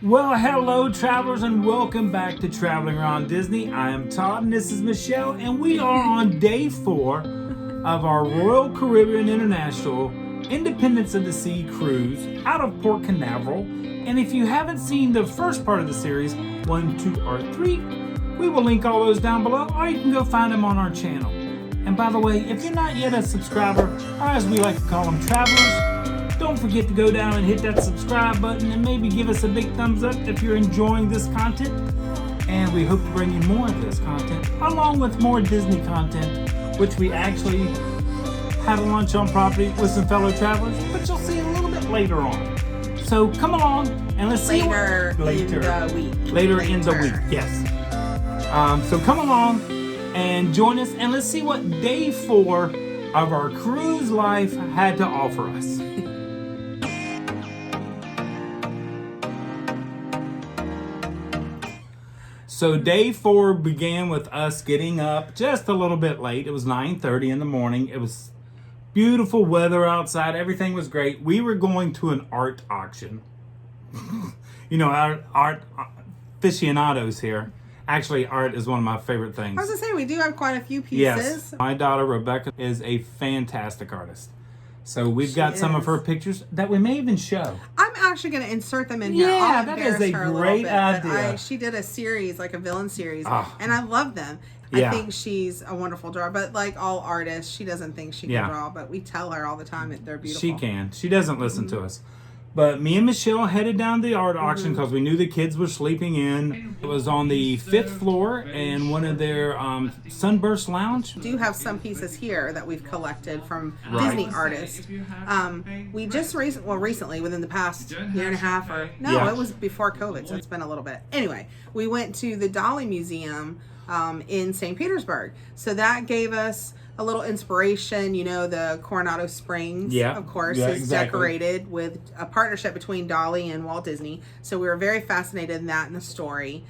Well, hello, travelers, and welcome back to Traveling Around Disney. I am Todd, and this is Michelle, and we are on day 4 of our Royal Caribbean International Independence of the Sea cruise out of Port Canaveral. And if you haven't seen the first part of the series, 1, 2, or 3, we will link all those down below, or you can go find them on our channel. And by the way, if you're not yet a subscriber, or as we like to call them, travelers, don't forget to go down and hit that subscribe button and maybe give us a big thumbs up if you're enjoying this content. And we hope to bring you more of this content, along with more Disney content, which we actually had a lunch on property with some fellow travelers, but you'll see a little bit later on. So come along and let's see later in the week. Later in the week, yes. So come along and join us, and let's see what day 4 of our cruise life had to offer us. So day 4 began with us getting up just a little bit late. It was 9:30 in the morning. It was beautiful weather outside. Everything was great. We were going to an art auction. You know, our art aficionados here. Actually, art is one of my favorite things. I was going to say, we do have quite a few pieces. Yes. My daughter, Rebecca, is a fantastic artist. So we've got some of her pictures that we may even show. I'm actually going to insert them in here. Yeah, that is a great idea. She did a series, like a villain series, and I love them. Yeah. I think she's a wonderful drawer, but like all artists, she doesn't think she can draw, but we tell her all the time that they're beautiful. She can. She doesn't listen to us. But me and Michelle headed down the art auction because we knew the kids were sleeping in. It was on the 5th floor in one of their Sunburst Lounge. We do have some pieces here that we've collected from Disney artists. We just recently, within the past year and a half, it was before COVID, so it's been a little bit. Anyway, we went to the Dolly Museum in St. Petersburg. So that gave us a little inspiration. You know, the Coronado Springs, of course, is decorated with a partnership between Dolly and Walt Disney. So we were very fascinated in that and the story.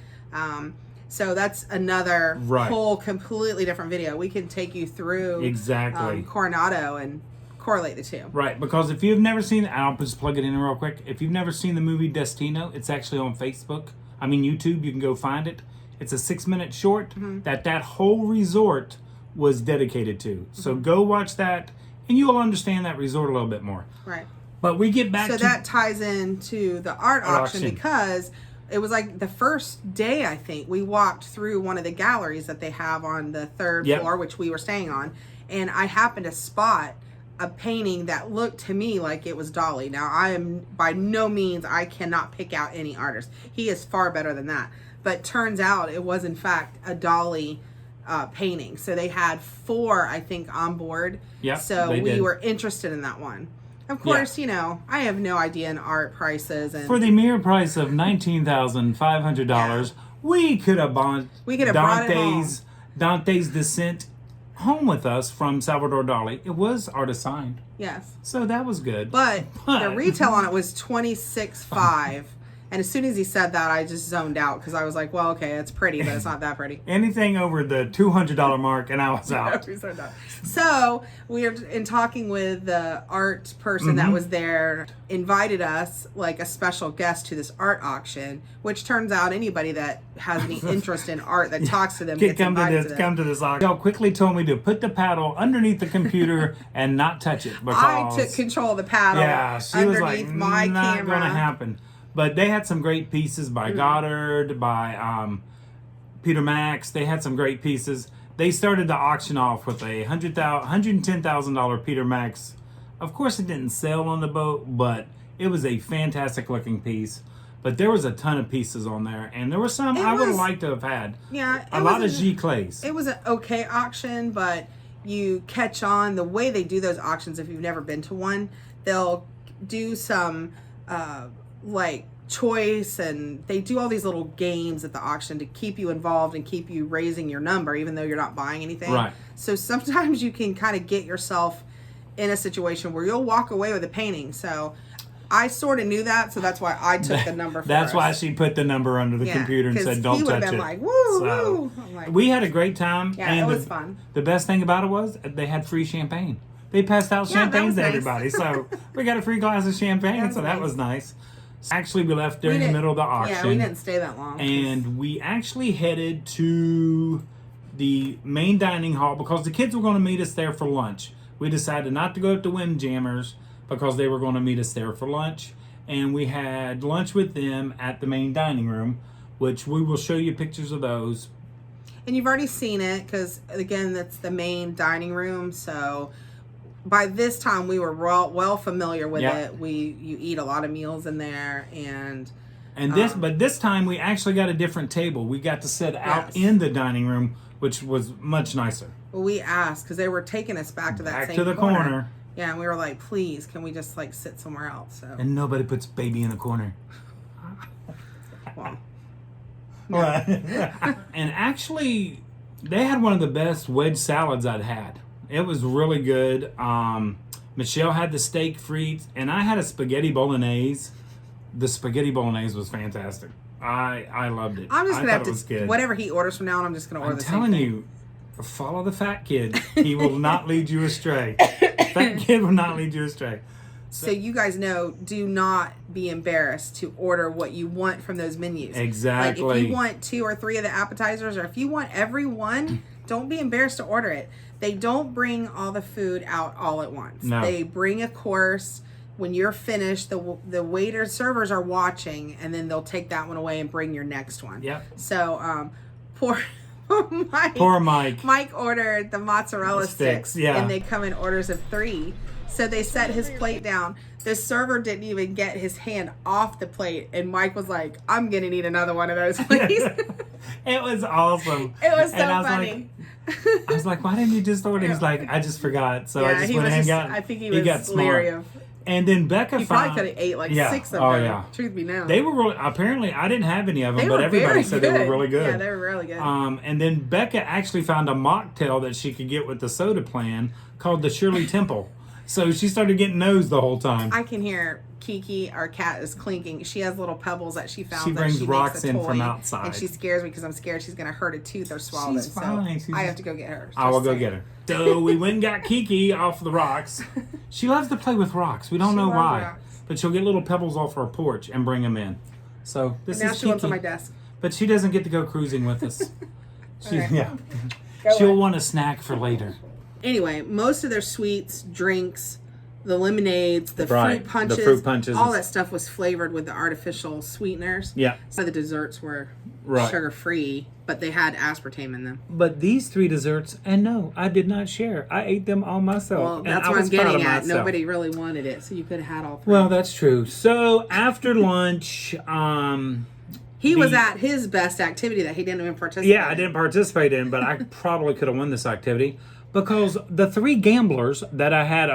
So that's another whole completely different video. We can take you through Coronado and correlate the two. Right, because if you've never seen it, I'll just plug it in real quick. If you've never seen the movie Destino, it's actually on YouTube. You can go find it. It's a 6-minute short that whole resort was dedicated to. So go watch that and you'll understand that resort a little bit more. Right. But we get back to... So that ties into the art auction because it was like the first day, I think, we walked through one of the galleries that they have on the 3rd floor, which we were staying on. And I happened to spot a painting that looked to me like it was Dolly. Now, I am by no means, I cannot pick out any artist. He is far better than that. But turns out it was, in fact, a Dolly painting. So they had 4, I think, on board. So we were interested in that one. Of course, you know, I have no idea in art prices. And for the mere price of $19,500, we could have bought Dante's Descent home with us from Salvador Dali. It was artist signed. Yes. So that was good. But the retail on it was $26,500. And as soon as he said that, I just zoned out because I was like, well, okay, it's pretty, but it's not that pretty. Anything over the $200 mark, and I was out. So we are in talking with the art person that was there, invited us like a special guest to this art auction, which turns out anybody that has any interest in art that talks to them gets invited to them. Come to this auction. Y'all quickly told me to put the paddle underneath the computer and not touch it. Because I took control of the paddle underneath my camera. Not going to happen. But they had some great pieces by Goddard, by Peter Max. They had some great pieces. They started the auction off with a $110,000 Peter Max. Of course, it didn't sell on the boat, but it was a fantastic looking piece. But there was a ton of pieces on there, and there were some I would have liked to have had. Yeah, a lot of G clays. It was an okay auction, but you catch on the way they do those auctions. If you've never been to one, they'll do some like choice, and they do all these little games at the auction to keep you involved and keep you raising your number even though you're not buying anything. Right. So sometimes you can kind of get yourself in a situation where you'll walk away with a painting. So I sort of knew that, so that's why I took the number for That's why she put the number under the computer and said, don't touch it. He would have been like, woo, woo. Like, we had a great time. Yeah, and it was fun. The best thing about it was they had free champagne. They passed out champagne to everybody. So we got a free glass of champagne, so that was nice. Actually, we left during the middle of the auction. Yeah, we didn't stay that long. And we actually headed to the main dining hall because the kids were going to meet us there for lunch. We decided not to go to Windjammers because they were going to meet us there for lunch. And we had lunch with them at the main dining room, which we will show you pictures of those. And you've already seen it because, again, that's the main dining room. So by this time, we were well familiar with it. You eat a lot of meals in there. But this time, we actually got a different table. We got to sit out in the dining room, which was much nicer. Well, we asked because they were taking us back to that same corner. Yeah, and we were like, please, can we just like sit somewhere else? So. And nobody puts baby in the corner. Well, no. And actually, they had one of the best wedge salads I'd had. It was really good. Michelle had the steak frites, and I had a spaghetti bolognese. The spaghetti bolognese was fantastic. I loved it. I'm just gonna have to whatever he orders from now on. I'm just gonna order the same thing. I'm telling you, follow the fat kid. He will not lead you astray. Fat kid will not lead you astray. So you guys know, do not be embarrassed to order what you want from those menus. Exactly. Like if you want 2 or 3 of the appetizers, or if you want every one, don't be embarrassed to order it. They don't bring all the food out all at once. No. They bring a course. When you're finished, the waiters, servers are watching, and then they'll take that one away and bring your next one. Yep. So poor Mike. Poor Mike. Mike ordered the mozzarella sticks, yeah. And they come in orders of 3. So they set his plate down. The server didn't even get his hand off the plate, and Mike was like, "I'm gonna need another one of those, please." It was awesome. It was so funny. I was like, "Why didn't you just order?" He's like, "I just forgot." So I just went and got. I think he was smart. And then Becca he probably could have ate like 6 of them. Oh yeah. Truth be known, they were really. Apparently, I didn't have any of them, but everybody said they were really good. Yeah, they were really good. And then Becca actually found a mocktail that she could get with the soda plan called the Shirley Temple. So she started getting those the whole time. I can hear Kiki, our cat, is clinking. She has little pebbles that she found. She brings rocks in from outside. And she scares me because I'm scared she's going to hurt a tooth or swallow it. She's fine. So I have to go get her. I will go get her. So we went and got Kiki off the rocks. She loves to play with rocks. We don't know why. Rocks. But she'll get little pebbles off her porch and bring them in. So this is Kiki. Now she wants on my desk. But she doesn't get to go cruising with us. Right. She'll want a snack for later. Anyway, most of their sweets, drinks, the lemonades, the fruit punches, all that stuff was flavored with the artificial sweeteners. Yeah. So the desserts were sugar-free, but they had aspartame in them. But these 3 desserts, and no, I did not share. I ate them all myself. Well, that's what I'm getting at. Nobody really wanted it, so you could have had all 3. Well, that's true. So after lunch, he was at his best activity that he didn't even participate in. Yeah, I didn't participate in, but I probably could have won this activity. Because the 3 gamblers that I had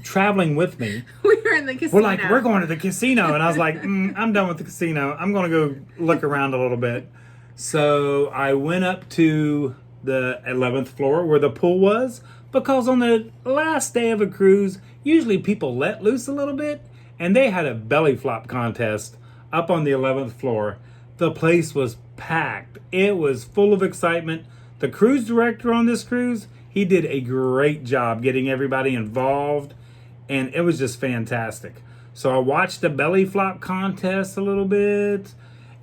traveling with me, we were in the casino. We're like, we're going to the casino. And I was like, I'm done with the casino. I'm going to go look around a little bit. So I went up to the 11th floor where the pool was. Because on the last day of a cruise, usually people let loose a little bit. And they had a belly flop contest up on the 11th floor. The place was packed. It was full of excitement. The cruise director on this cruise, he did a great job getting everybody involved, and it was just fantastic. So I watched the belly flop contest a little bit,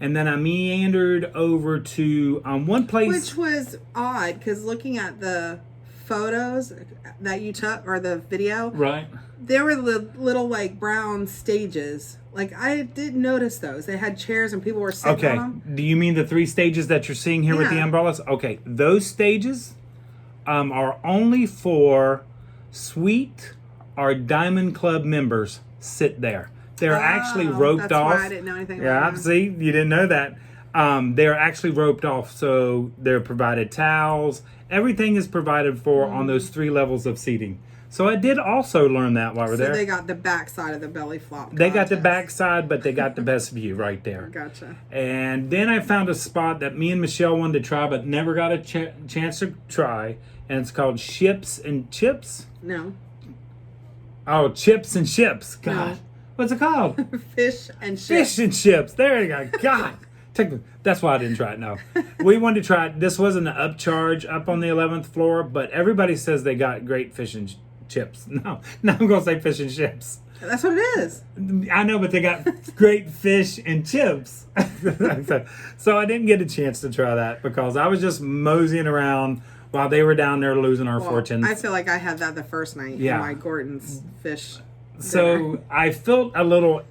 and then I meandered over to one place. Which was odd, because looking at the photos that you took, or the video, right, there were little like brown stages. Like, I didn't notice those. They had chairs and people were sitting on them. Do you mean the 3 stages that you're seeing here with the umbrellas? Okay, those stages are only for Suite or Diamond Club members sit there. They're actually roped off. That's why I didn't know anything about them. See, you didn't know that. They're actually roped off, so they're provided towels. Everything is provided for on those 3 levels of seating. So I did also learn that while we're there. So they got the back side of the belly flop contest. They got the back side, but they got the best view right there. Gotcha. And then I found a spot that me and Michelle wanted to try, but never got a chance to try. And it's called Chips and Chips. No. Oh, Chips and Chips. God. No. What's it called? Fish and Chips. Fish and Chips. There you go. God. That's why I didn't try it. No. We wanted to try it. This wasn't an upcharge up on the 11th floor, but everybody says they got great fish and chips. No, I'm going to say fish and chips. That's what it is. I know, but they got great fish and chips. So I didn't get a chance to try that because I was just moseying around while they were down there losing our fortunes. I feel like I had that the first night in my Gordon's fish So dinner. I felt a little,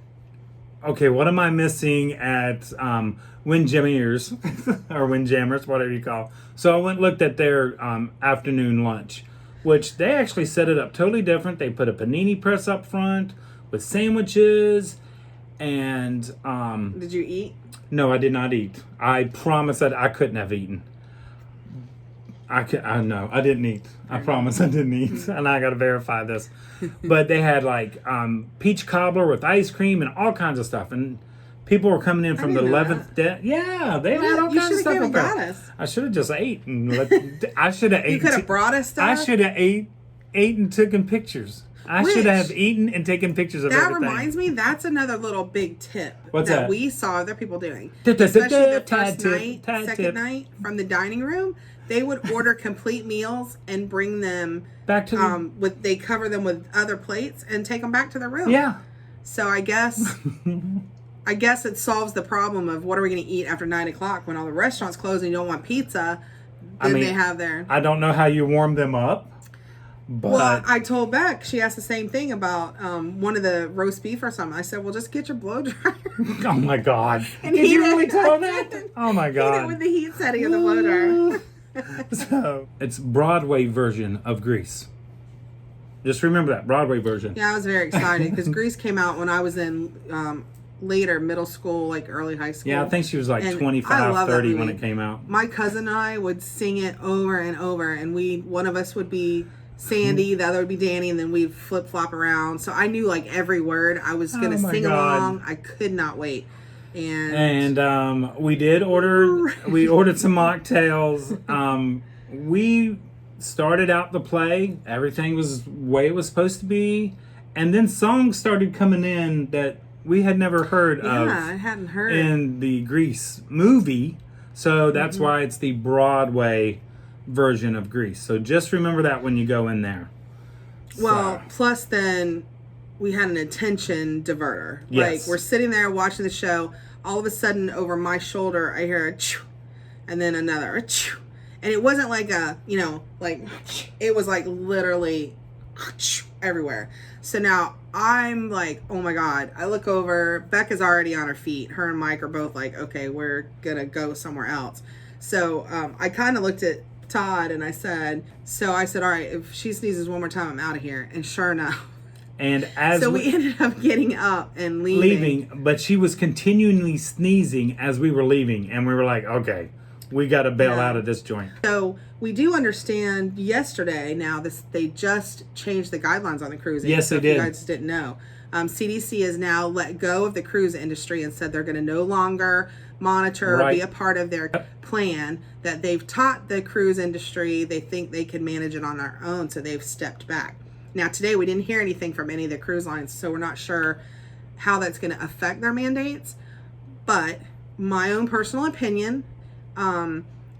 okay, what am I missing at Windjammers or Windjammers, whatever you call. So I went and looked at their afternoon lunch, which they actually set it up totally different. They put a panini press up front with sandwiches and... Did you eat? No, I did not eat. I promise that I couldn't have eaten. I didn't eat. I promise I didn't eat. And I got to verify this. But they had like peach cobbler with ice cream and all kinds of stuff. And people were coming in from the 11th day. Yeah, they had all kinds of stuff up there. I should have just ate. I should have ate. You could have brought us stuff. I should have ate and taken pictures. I should have eaten and taken pictures of everything. That reminds me, that's another little big tip that we saw other people doing. Especially the first night, second night from the dining room. They would order complete meals and bring them back to they cover them with other plates and take them back to their room. Yeah. So I guess it solves the problem of what are we going to eat after 9 o'clock when all the restaurants close and you don't want pizza. Then they have their. I don't know how you warm them up. But well, I told Beck, she asked the same thing about one of the roast beef or something. I said, well, just get your blow dryer. Oh my God. Did you really tell that? Oh my God. Heat it with the heat setting of the blow dryer. So it's Broadway version of Grease. Just remember that, Broadway version. Yeah, I was very excited because Grease came out when I was in later middle school, like early high school. Yeah, I think she was like 25, 30 when it came out. My cousin and I would sing it over and over, and one of us would be Sandy, the other would be Danny, and then we'd flip-flop around. So I knew like every word. I was going to sing along. I could not wait. And we ordered some mocktails. We started out the play. Everything was the way it was supposed to be. And then songs started coming in that we had never heard of. Yeah, I hadn't heard. In the Grease movie. So that's why it's the Broadway version of Grease. So just remember that when you go in there. Well, plus then we had an attention diverter. Yes. Like we're sitting there watching the show. All of a sudden over my shoulder I hear a choo, and then another choo. And it wasn't like it was like literally everywhere. So now I'm like, oh my God. I look over, Becca's already on her feet. Her and Mike are both like, okay, we're gonna go somewhere else. So I kind of looked at Todd and I said, all right, if she sneezes one more time, I'm out of here. And sure enough. And we ended up getting up and leaving. But she was continually sneezing as we were leaving. And we were like, okay, we got to bail out of this joint. So we do understand yesterday now they just changed the guidelines on the cruising. Yes, they did. You guys didn't know. CDC has now let go of the cruise industry and said they're going to no longer monitor or be a part of their plan, that they've taught the cruise industry. They think they can manage it on their own, so they've stepped back. Now, today we didn't hear anything from any of the cruise lines, so we're not sure how that's going to affect their mandates. But my own personal opinion,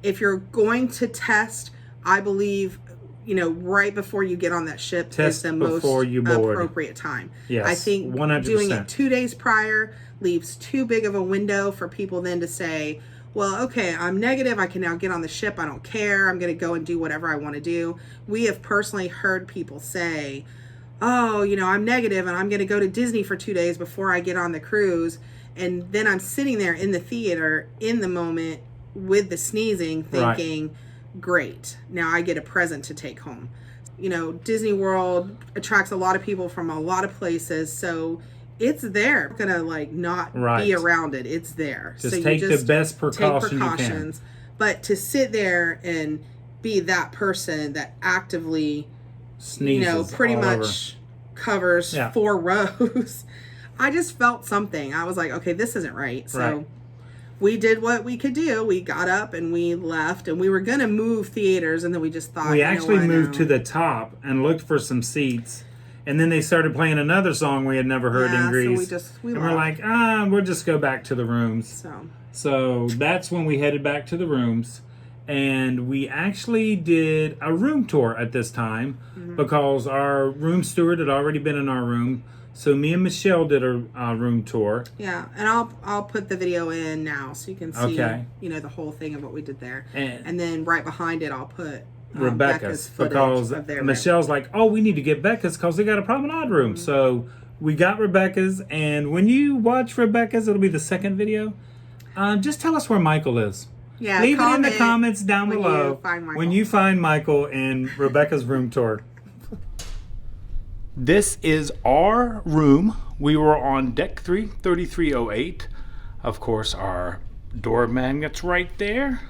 if you're going to test, I believe, right before you get on that ship is the most appropriate time. Yes, I think 100%. Doing it 2 days prior leaves too big of a window for people then to say, well, okay, I'm negative. I can now get on the ship. I don't care. I'm going to go and do whatever I want to do. We have personally heard people say, oh, I'm negative and I'm going to go to Disney for 2 days before I get on the cruise. And then I'm sitting there in the theater in the moment with the sneezing thinking, great, now I get a present to take home. Disney World attracts a lot of people from a lot of places, so it's there. It's gonna not be around it. It's there. Just take the best precautions you can. But to sit there and be that person that actively sneezes, pretty much covers 4 rows, I just felt something. I was like, okay, this isn't right. So we did what we could do. We got up and we left, and we were gonna move theaters, and then we just thought we actually moved to the top and looked for some seats. And then they started playing another song we had never heard in Greece. So we're like, we'll just go back to the rooms. So that's when we headed back to the rooms. And we actually did a room tour at this time because our room steward had already been in our room. So me and Michelle did a room tour. Yeah, and I'll put the video in now so you can see, the whole thing of what we did there. And then right behind it, I'll put Rebecca's footage because of their Michelle's like, oh, we need to get Becca's because they got a promenade room. Mm-hmm. So we got Rebecca's, and when you watch Rebecca's, it'll be the second video. Just tell us where Michael is. Yeah, leave it in the comments down below when you find Michael in Rebecca's room tour. This is our room. We were on deck 3, 3308. Of course, our door magnet's right there.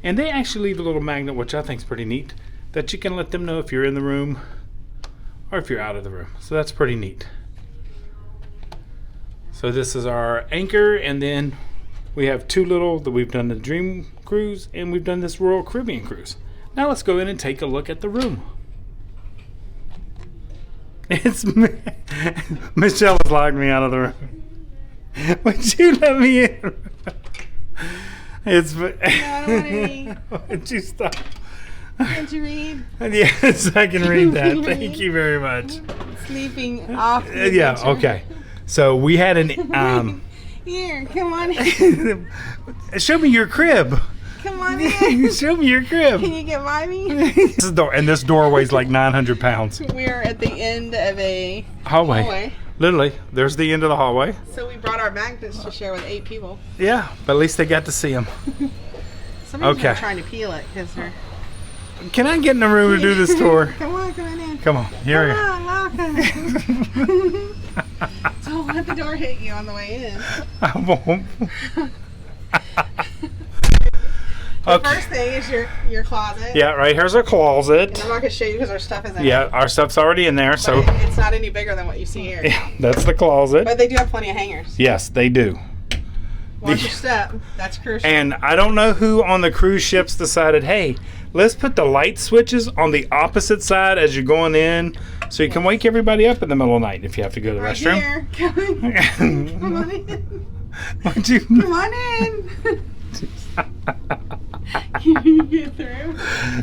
And they actually leave a little magnet, which I think is pretty neat, that you can let them know if you're in the room or if you're out of the room. So that's pretty neat. So this is our anchor, and then we have two little that we've done the Dream Cruise and we've done this Royal Caribbean Cruise. Now let's go in and take a look at the room. It's Michelle has locked me out of the room. Would you let me in? It's. No, I don't want to read. Would you stop? Can't you read? Yes, I can read that. Thank you very much. Sleeping off. Yeah. Okay. So we had an. Here, come on in. Show me your crib. Come on in. Show me your crib. Can you get by me? This door weighs like 900 pounds. We're at the end of a hallway. Literally, there's the end of the hallway. So we brought our magnets to share with 8 people. Yeah, but at least they got to see them. Somebody's trying to peel it because her. Can I get in the room to do this tour? Come on in. Come on, here we go. Lock it. Don't let the door hit you on the way in. I won't. The first thing is your closet. Yeah, right here's our closet. And I'm not going to show you because our stuff is in Yeah, our stuff's already in there. So it's not any bigger than what you see here. Yeah, that's the closet. But they do have plenty of hangers. Yes, they do. Watch your step. That's crucial. And I don't know who on the cruise ships decided, hey, let's put the light switches on the opposite side as you're going in so you can wake everybody up in the middle of the night if you have to go to the restroom. Here. Come on in. Come on in. Can you get through?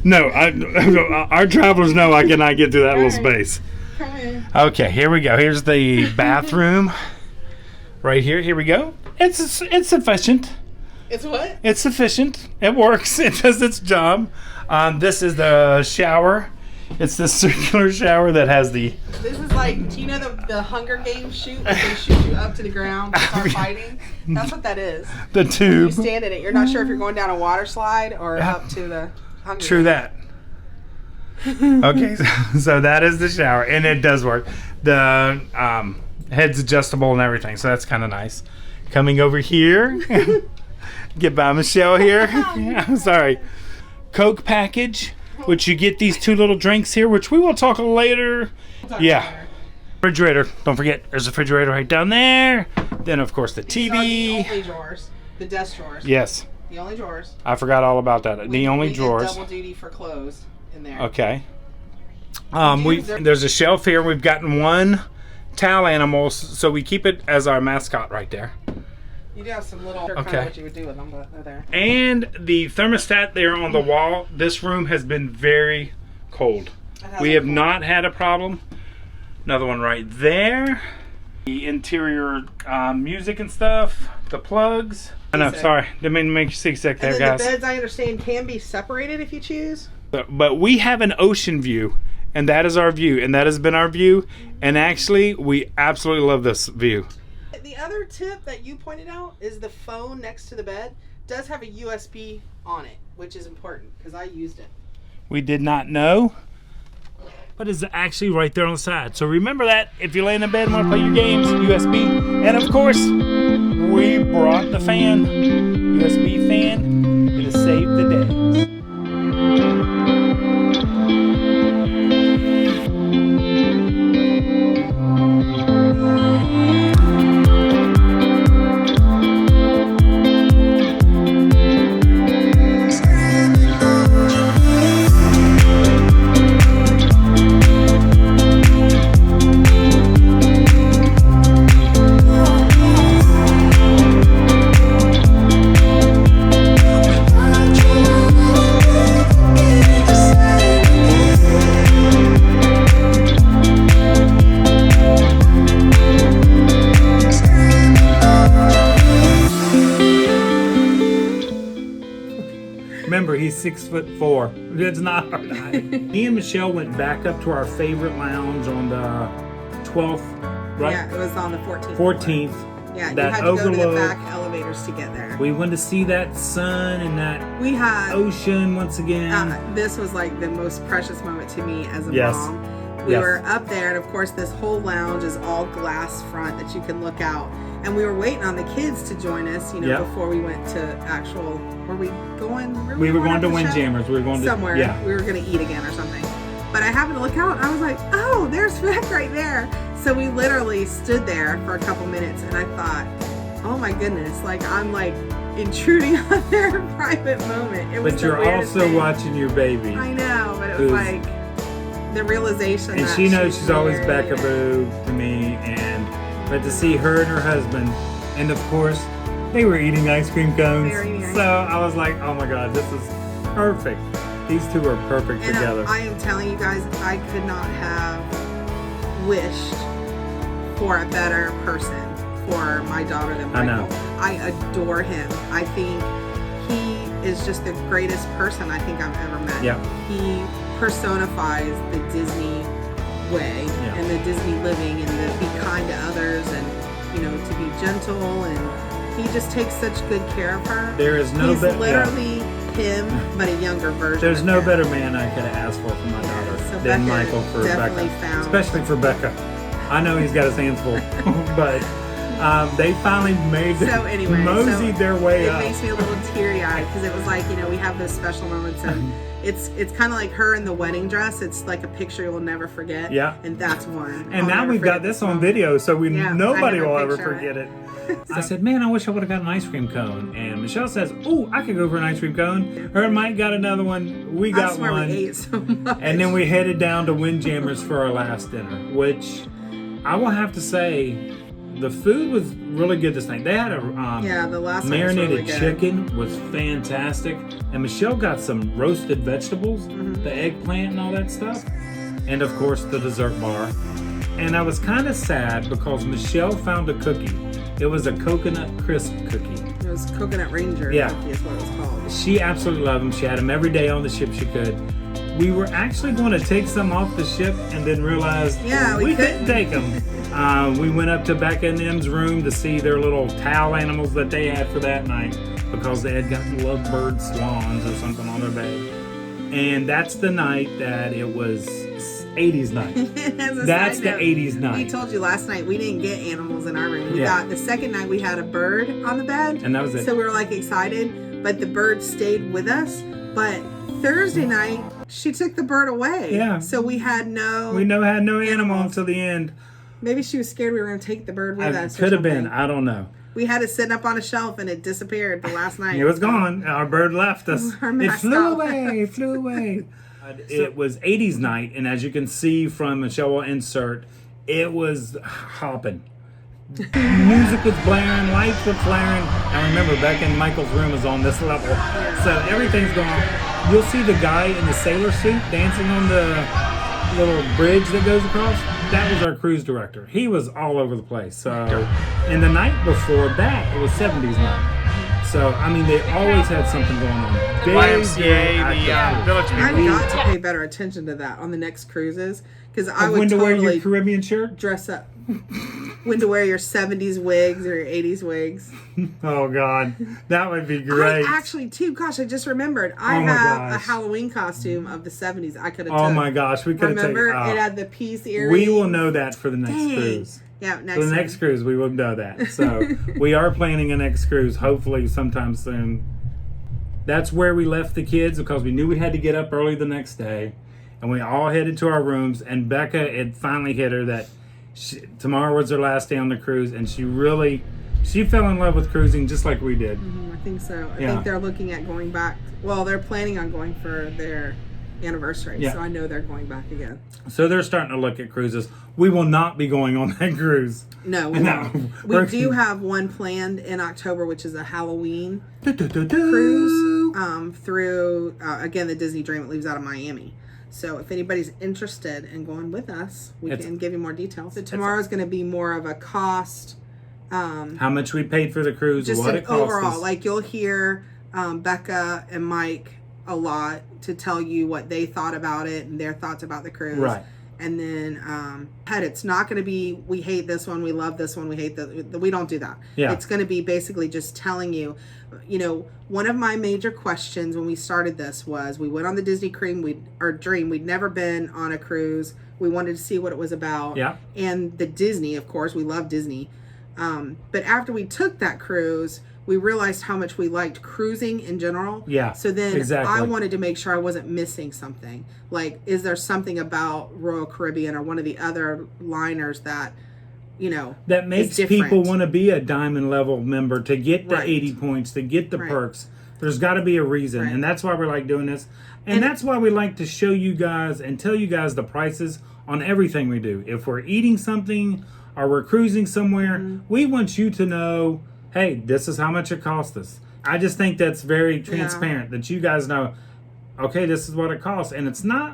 No, our travelers know I cannot get through that little space. Come in. Okay, here we go. Here's the bathroom. Right here. Here we go. It's sufficient. It's what? It's sufficient. It works. It does its job. This is the shower. It's this circular shower that has the... This is like, do you know the Hunger Games shoot? Where they shoot you up to the ground and start fighting? That's what that is. The tube. You stand in it. You're not sure if you're going down a water slide or up to the Hunger True Games. that. Okay, so that is the shower, and it does work. The head's adjustable and everything, so that's kind of nice. Coming over here, get by Michelle here. I'm sorry. Coke package, which you get these 2 little drinks here, which we will talk later. Yeah. Refrigerator. Don't forget, there's a refrigerator right down there. Then, of course, the TV. These are the only drawers. The desk drawers. Yes. The only drawers. I forgot all about that. The only drawers. Double duty for clothes in there. Okay. There's a shelf here. We've gotten 1 towel animal, so we keep it as our mascot right there. You do have some little kind of what you would do with them, but they're there. And the thermostat there on the wall. This room has been very cold. We have not had a problem. Another one right there. The interior music and stuff. The plugs. I know, sorry. Didn't mean to make you seasick there, guys. The beds, I understand, can be separated if you choose. But we have an ocean view. And that is our view. And that has been our view. And actually, we absolutely love this view. The other tip that you pointed out is the phone next to the bed does have a USB on it, which is important because I used it. We did not know, but it's actually right there on the side. So remember that if you lay in the bed and want to play your games, USB. And of course, we brought the fan, USB fan. It has saved the day. Control. remember, he's 6'4". It's not hard to hide. Me and Michelle went back up to our favorite lounge on the 12th, right? Yeah, it was on the 14th. 14th. Yeah, that you had to go to the overlook. back elevators to get there. We went to see that sun and that We had ocean once again. this was like the most precious moment to me as a Yes. mom. We Yes. were up there, and of course, this whole lounge is all glass front that you can look out. And we were waiting on the kids to join us, you know, Yep. before we went to actual. Were we going? We were going up to the show? Windjammers. We were going to Somewhere. Yeah. We were going to eat again or something. But I happened to look out, and I was like, "Oh, there's Beck right there." So we literally stood there for a couple minutes, and I thought, "Oh my goodness!" Like I'm like intruding on their private moment. It was But the you're weirdest also thing. watching your baby. I know, but it Who's- was like the realization And that she knows she's always married. Becca Boo to me, but to see her and her husband, and of course, they were eating ice cream cones. They were eating ice So I was like, oh my God, this is perfect. These two are perfect And together. I am telling you guys, I could not have wished for a better person for my daughter than I Michael. know. I adore him. I think he is just the greatest person I think I've ever met. Yeah. He personifies the Disney way Yeah. and the Disney living and the be kind to others and, you know, to be gentle, and he just takes such good care of her. There is no He's better. literally him, but a younger version. There's of no him. better man I could have asked for my daughter So than Becca Michael for definitely Becca, found- especially for Becca. I know he's got his hands full, but they finally So anyway, moseyed their way it up. makes me a little teary-eyed because it was like, you know, we have those special moments, and it's kind of like her in the wedding dress. It's like a picture you'll never forget. Yeah. And that's one. And I'll now never we've got forget this on moment. video, so Yeah, nobody I have a will ever picture of forget it. I said, man, I wish I would have got an ice cream cone. And Michelle says, oh, I could go for an ice cream cone. Her and Mike got another one. We I got swear one. we ate so much. And then we headed down to Windjammers for our last dinner, which I will have to say, the food was really good this night. They had a yeah, the last one was marinated really good. chicken was fantastic. And Michelle got some roasted vegetables, Mm-hmm. the eggplant and all that stuff. And of course, the dessert bar. And I was kind of sad because Michelle found a cookie. It was a coconut crisp cookie. It was Coconut Ranger. Yeah. Cookie is what it was called. She absolutely loved them. She had them every day on the ship she could. We were actually going to take some off the ship and then realized Yeah, we couldn't take them. We went up to Becca and M's room to see their little towel animals that they had for that night because they had gotten lovebird swans or something on their bed. And that's the night that it was 80s night. As a That's side the note, 80s We night. told you last night we didn't get animals in our room. We Yeah. got the second night we had a bird on the bed. And that was it. So we were like excited, but the bird stayed with us. But Thursday night, she took the bird away. Yeah. So we had no. We had no animal until the end. Maybe she was scared we were going to take the bird with us. or Could have been. something. I don't know. We had it sitting up on a shelf and it disappeared the last night. It was gone. Our bird left us. Our It flew mascot. away. It flew away. It was 80s night, and as you can see from Michelle will insert, it was hopping. Music was blaring, lights were flaring. And remember, Becca and Michael's room is on this level. So everything's going on. You'll see the guy in the sailor suit dancing on the little bridge that goes across. That was our cruise director. He was all over the place. So, and the night before that, it was 70s night. So, I mean, they always had something going on. YMCA, the Village I've People. got to pay better attention to that on the next cruises because I Of would when to wear totally your Caribbean shirt? dress up. When to wear your 70s wigs or your 80s wigs. Oh, God. That would be great. I actually, too, gosh, I just remembered. I Oh my have a gosh. Halloween costume of the 70s I could have Oh took. my gosh, we could have taken. Remember? It had the piece earrings. We will know that for the next Dang. cruise. Yeah, next For the time. next cruise, we will know that. So we are planning a next cruise, hopefully sometime soon. That's where we left the kids because we knew we had to get up early the next day, and we all headed to our rooms. And Becca, it finally hit her that tomorrow was her last day on the cruise, and she fell in love with cruising just like we did. I think so. I Yeah. think they're looking at going back. Well, they're planning on going for their anniversary, Yeah. so I know they're going back again. So they're starting to look at cruises. We will not be going on that cruise. No, we No. won't. We do have one planned in October, which is a Halloween cruise Cruise. through, again, the Disney Dream. It leaves out of Miami. So if anybody's interested in going with us, we can give you more details. So tomorrow's going to be more of a cost. How much we paid for the cruise, Just what an it cost overall. us. Like you'll hear Becca and Mike a lot to tell you what they thought about it and their thoughts about the cruise. Right. And then, it's not going to be, we hate this one, we love this one, we hate we don't do that. Yeah. It's going to be basically just telling you, one of my major questions when we started this was, we went on the Disney Dream, we'd never been on a cruise. We wanted to see what it was about. Yeah. And the Disney, of course, we love Disney. But after we took that cruise, we realized how much we liked cruising in general. Yeah, So then exactly. I wanted to make sure I wasn't missing something. Like, is there something about Royal Caribbean or one of the other liners that, that makes is different? people want to be a diamond level member to get the Right. 80 points, to get the Right. perks. There's got to be a reason. Right. And that's why we like doing this. And that's why we like to show you guys and tell you guys the prices on everything we do. If we're eating something or we're cruising somewhere, we want you to know, hey, this is how much it cost us. I just think that's very transparent, that you guys know, okay, this is what it costs. And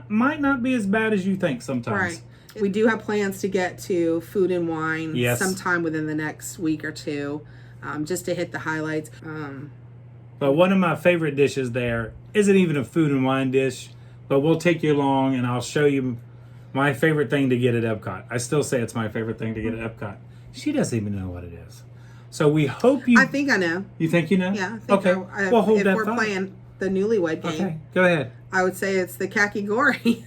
might not be as bad as you think sometimes. Right. We do have plans to get to Food and Wine Yes. sometime within the next week or two, just to hit the highlights. But one of my favorite dishes there isn't even a Food and Wine dish, but we'll take you along and I'll show you my favorite thing to get at Epcot. I still say it's my favorite thing to get at Epcot. She doesn't even know what it is. So we hope you... I think I know. You think you know? Yeah. I think okay. Well, hold if that we're thought. playing the Newlywed Game, Okay, go ahead. I would say it's the Kakigori.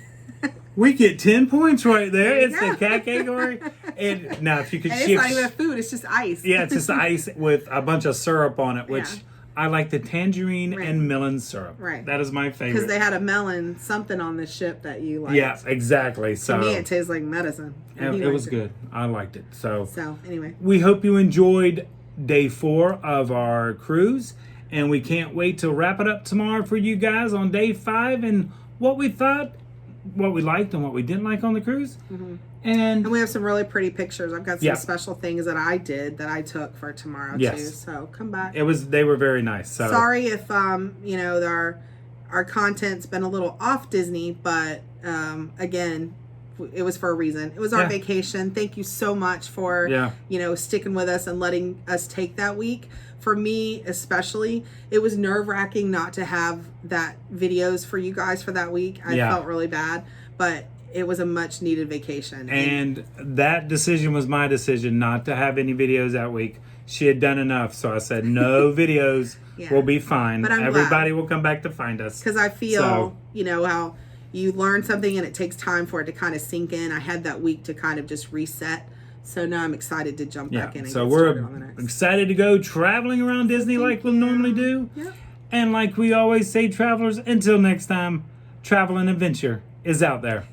We get 10 points right there. There you It's go. the category. And now, if you could And shift... it's not even a food, it's just ice. Yeah, it's just ice with a bunch of syrup on it, which Yeah. I like the tangerine Right. and melon syrup. Right. That is my favorite. Because they had a melon something on the ship that you liked. Yeah, exactly. So To me, it tastes like medicine. And he it was liked good. I liked it. So anyway. we hope you enjoyed day 4 of our cruise, and we can't wait to wrap it up tomorrow for you guys on day 5 and what we thought, what we liked and what we didn't like on the cruise. Mm-hmm. And we have some really pretty pictures. I've got some Yeah. special things that I took for tomorrow Yes. too. So come back. they were very nice. So Sorry if our content's been a little off Disney, but again, it was for a reason. It was our Yeah. vacation. Thank you so much for sticking with us and letting us take that week. For me especially, it was nerve-wracking not to have that videos for you guys for that week. I felt really bad, but it was a much needed vacation. And that decision was my decision, not to have any videos that week. She had done enough, so I said no videos. Yeah. We'll be fine. But I'm Everybody glad. will come back to find us. Because I feel, So- how you learn something and it takes time for it to kind of sink in. I had that week to kind of just reset. So now I'm excited to jump back in and so get we're started on the next. excited to go traveling around Disney like we normally do. Yep. And like we always say, travelers, until next time, travel and adventure is out there.